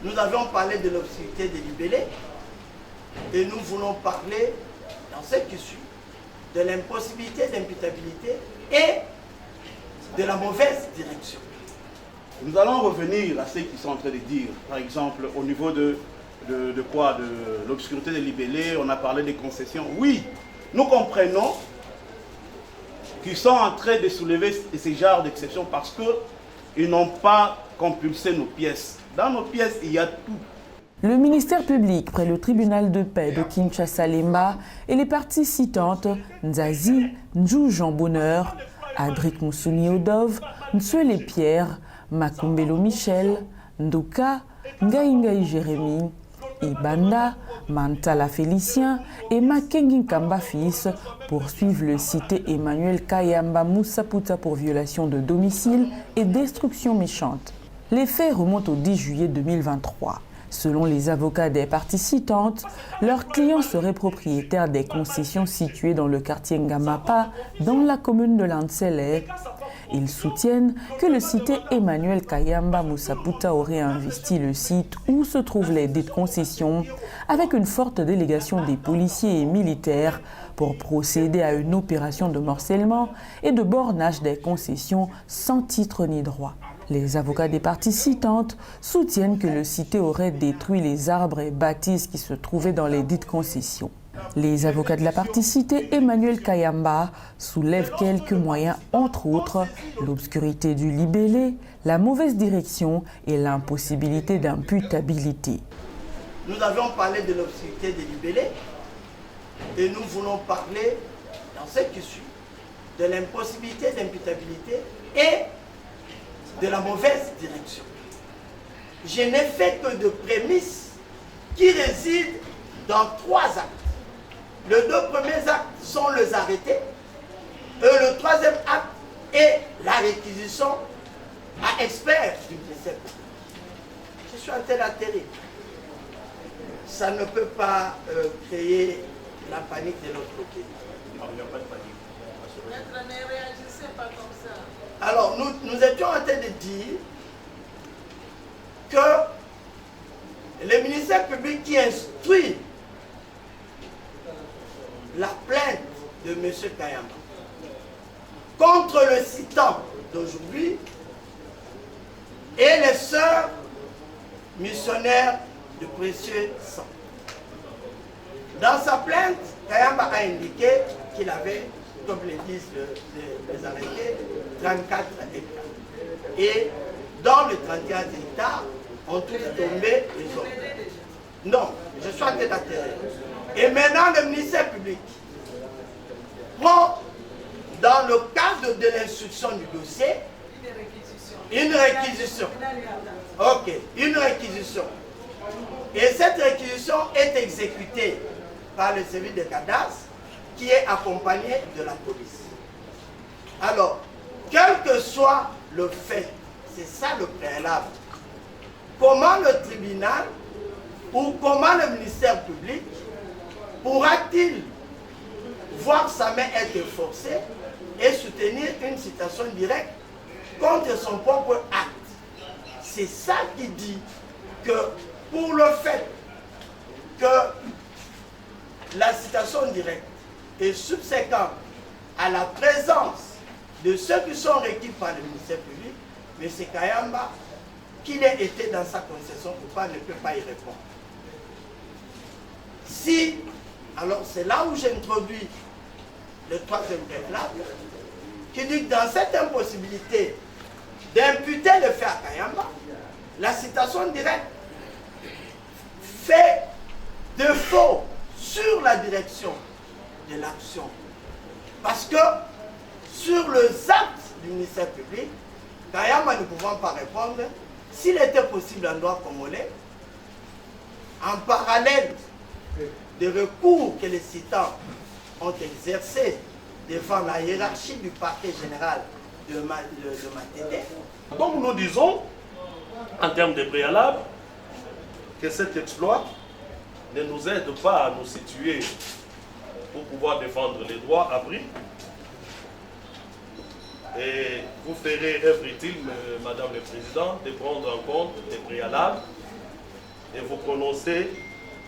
Nous avions parlé de l'obscurité des libellés et nous voulons parler, dans ce qui suit, de l'impossibilité d'imputabilité et de la mauvaise direction. Nous allons revenir à ce qu'ils sont en train de dire. Par exemple, au niveau de quoi? De l'obscurité des libellés, on a parlé des concessions. Oui, nous comprenons qu'ils sont en train de soulever ces genres d'exceptions parce qu'ils n'ont pas compulsé nos pièces. Dans nos pièces, il y a tout. Le ministère public près le tribunal de paix de Kinshasa-Lemba et les parties citantes Nzazi, Ndjou Jean Bonheur, Adric Moussouni Odov, Nsuele Pierre, Makumbelo Michel, Ndoka, Ngaïngaï Jérémy, Ibanda, Mantala Félicien et Makengi Kamba fils poursuivent le cité Emmanuel Kayamba Moussaputa pour violation de domicile et destruction méchante. Les faits remontent au 10 juillet 2023. Selon les avocats des parties citantes, leurs clients seraient propriétaires des concessions situées dans le quartier Ngamapa, dans la commune de Lantsele. Ils soutiennent que le cité Emmanuel Kayamba Moussaputa aurait investi le site où se trouvent les dites concessions avec une forte délégation des policiers et militaires pour procéder à une opération de morcellement et de bornage des concessions sans titre ni droit. Les avocats des parties citantes soutiennent que le cité aurait détruit les arbres et bâtisses qui se trouvaient dans les dites concessions. Les avocats de la partie cité, Emmanuel Kayamba, soulèvent quelques moyens, entre autres l'obscurité du libellé, la mauvaise direction et l'impossibilité d'imputabilité. Nous avions parlé de l'obscurité des libellés et nous voulons parler, dans ce qui suit, de l'impossibilité d'imputabilité et de la mauvaise direction. Je n'ai fait que de prémices qui résident dans 3 actes. Les 2 premiers actes sont les arrêtés et le 3e acte est la réquisition à experts du ministère. Je suis en train d'atterrir. Ça ne peut pas créer la panique de l'autre côté. Il n'y a pas de panique. Maître, ne réagissez pas comme ça. Alors, nous étions en train de dire que le ministère public qui instruit la plainte de M. Kayamba contre le citant d'aujourd'hui et les sœurs missionnaires de précieux sang. Dans sa plainte, Kayamba a indiqué qu'il avait, comme le disent les arrêtés, 34 hectares. Et dans les 34 hectares, on trouve tombé les autres. Non, je suis en train d'atterrir. Et maintenant, le ministère public prend, dans le cadre de l'instruction du dossier, une réquisition. Ok, une réquisition. Et cette réquisition est exécutée par le service de cadastre qui est accompagné de la police. Alors, quel que soit le fait, c'est ça le préalable. Comment le tribunal ou comment le ministère public pourra-t-il voir sa main être forcée et soutenir une citation directe contre son propre acte? C'est ça qui dit que pour le fait que la citation directe est subséquente à la présence de ceux qui sont requis par le ministère public, M. Kayamba, qu'il ait été dans sa concession ou pas, ne peut pas y répondre. Si, alors c'est là où j'introduis le 3e préalable, qui dit que dans cette impossibilité d'imputer le fait à Kayamba, la citation directe fait défaut sur la direction de l'action. Parce que sur les actes du ministère public, Kayamba ne pouvant pas répondre, s'il était possible en droit congolais, en parallèle des recours que les citants ont exercés devant la hiérarchie du parquet général de Matete. Donc nous disons, en termes de préalable, que cet exploit ne nous aide pas à nous situer pour pouvoir défendre les droits appris. Et vous ferez œuvre utile, Madame la Présidente, de prendre en compte les préalables et vous prononcez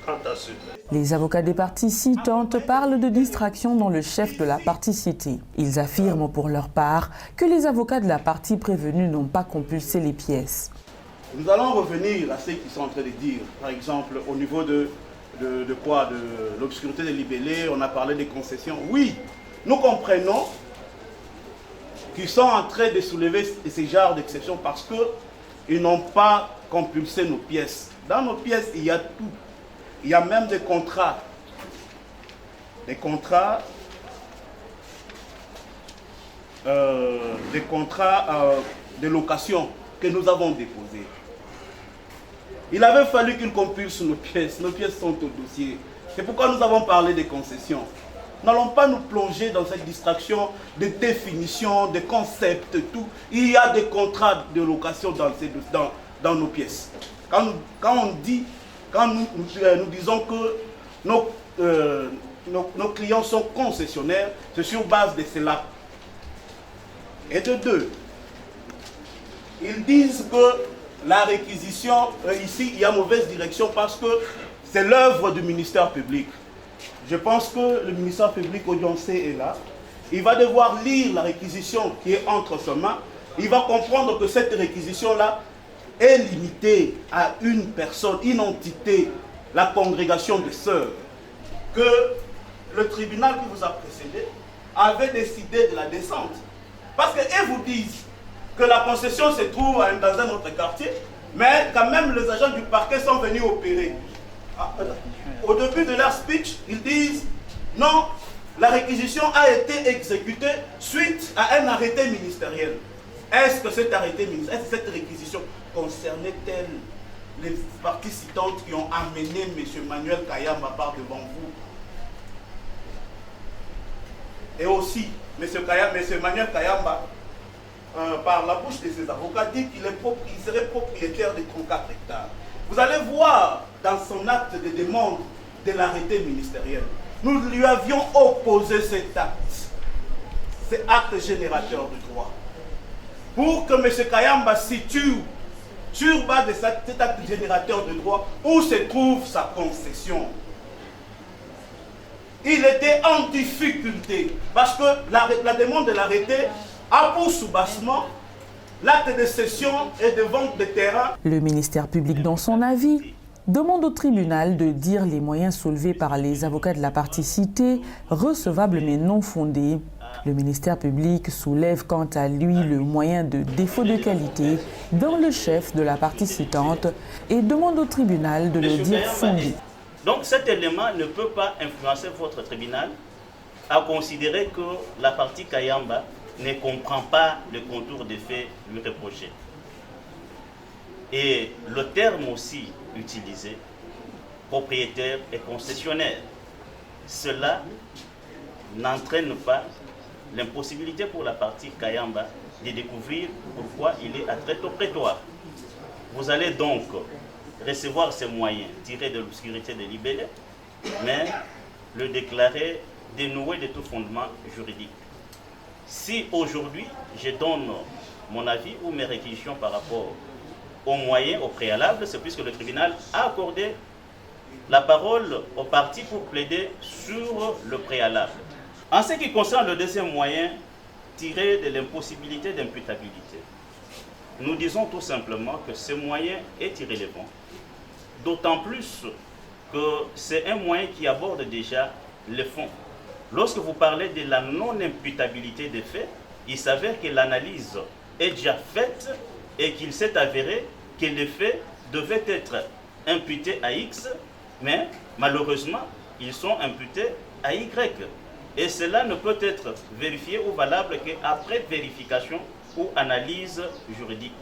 quant à cela. Les avocats des parties citantes parlent de distraction dans le chef de la partie citée. Ils affirment pour leur part que les avocats de la partie prévenue n'ont pas compulsé les pièces. Nous allons revenir à ce qu'ils sont en train de dire. Par exemple, au niveau de l'obscurité des libellés, on a parlé des concessions. Oui, nous comprenons qu'ils sont en train de soulever ces genres d'exceptions parce qu'ils n'ont pas compulsé nos pièces. Dans nos pièces, il y a tout. Il y a même des contrats. Des contrats de location que nous avons déposés. Il avait fallu qu'ils compulsent nos pièces. Nos pièces sont au dossier. C'est pourquoi nous avons parlé des concessions. Nous n'allons pas nous plonger dans cette distraction de définition, de concepts, tout. Il y a des contrats de location dans nos pièces. Quand nous disons que nos clients sont concessionnaires, c'est sur base de cela. Et de deux, ils disent que la réquisition, ici, il y a mauvaise direction parce que c'est l'œuvre du ministère public. Je pense que le ministère public audiencé est là. Il va devoir lire la réquisition qui est entre ses mains. Il va comprendre que cette réquisition-là est limitée à une personne, une entité, la congrégation des sœurs. Que le tribunal qui vous a précédé avait décidé de la descente. Parce qu'ils vous disent que la concession se trouve dans un autre quartier, mais quand même les agents du parquet sont venus opérer. Au début de leur speech, ils disent non, la réquisition a été exécutée suite à un arrêté ministériel. Est-ce que cet arrêté ministériel, est-ce que cette réquisition concernait-elle les parties citantes qui ont amené M. Manuel Kayamba par devant vous? Et aussi, M. Manuel Kayamba, par la bouche de ses avocats, dit qu'il serait propriétaire de 34 hectares. Vous allez voir dans son acte de demande de l'arrêté ministériel, nous lui avions opposé cet acte générateur de droit, pour que M. Kayamba situe sur base de cet acte générateur de droit où se trouve sa concession. Il était en difficulté parce que la demande de l'arrêté a pour soubassement l'acte de cession et de vente de terrain. Le ministère public, dans son avis, demande au tribunal de dire les moyens soulevés par les avocats de la partie citée, recevables mais non fondés. Le ministère public soulève quant à lui le moyen de défaut de qualité dans le chef de la partie citante et demande au tribunal de le dire fondé. Donc cet élément ne peut pas influencer votre tribunal à considérer que la partie Kayamba ne comprend pas le contour des faits lui reprochés. Et le terme aussi utilisé, propriétaire et concessionnaire, cela n'entraîne pas l'impossibilité pour la partie Kayamba de découvrir pourquoi il est attrait au prétoire. Vous allez donc recevoir ces moyens tirés de l'obscurité des libellés, mais le déclarer dénoué de tout fondement juridique. Si aujourd'hui je donne mon avis ou mes réquisitions par rapport aux moyens, au préalable, c'est puisque le tribunal a accordé la parole aux parties pour plaider sur le préalable. En ce qui concerne le deuxième moyen, tiré de l'impossibilité d'imputabilité, nous disons tout simplement que ce moyen est irrélévant, d'autant plus que c'est un moyen qui aborde déjà le fond. Lorsque vous parlez de la non-imputabilité des faits, il s'avère que l'analyse est déjà faite et qu'il s'est avéré que les faits devaient être imputés à X, mais malheureusement, ils sont imputés à Y. Et cela ne peut être vérifié ou valable qu'après vérification ou analyse juridique.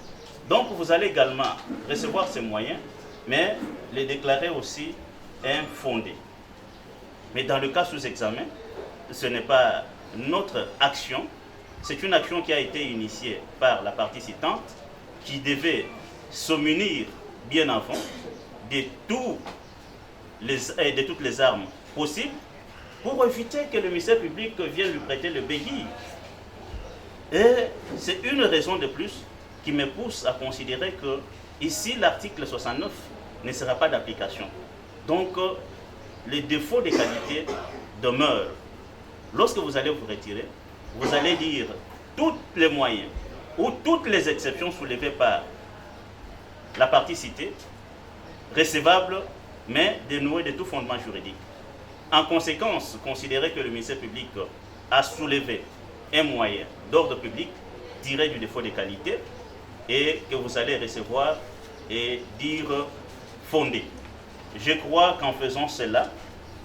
Donc vous allez également recevoir ces moyens, mais les déclarer aussi infondés. Mais dans le cas sous examen, ce n'est pas notre action, c'est une action qui a été initiée par la partie citante qui devait se munir bien avant de toutes les armes possibles pour éviter que le ministère public vienne lui prêter le béguille. Et c'est une raison de plus qui me pousse à considérer que ici l'article 69 ne sera pas d'application. Donc, les défauts de qualité demeurent. Lorsque vous allez vous retirer, vous allez dire tous les moyens ou toutes les exceptions soulevées par la partie citée, recevables, mais dénuées de tout fondement juridique. En conséquence, considérez que le ministère public a soulevé un moyen d'ordre public tiré du défaut de qualité et que vous allez recevoir et dire fondé. Je crois qu'en faisant cela,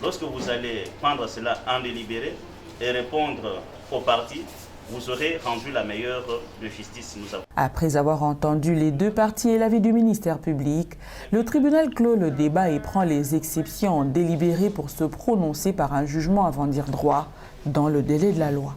lorsque vous allez prendre cela en délibéré et répondre aux parties, vous aurez rendu la meilleure de justice. Après avoir entendu les deux parties et l'avis du ministère public, le tribunal clôt le débat et prend les exceptions en délibéré pour se prononcer par un jugement avant dire droit dans le délai de la loi.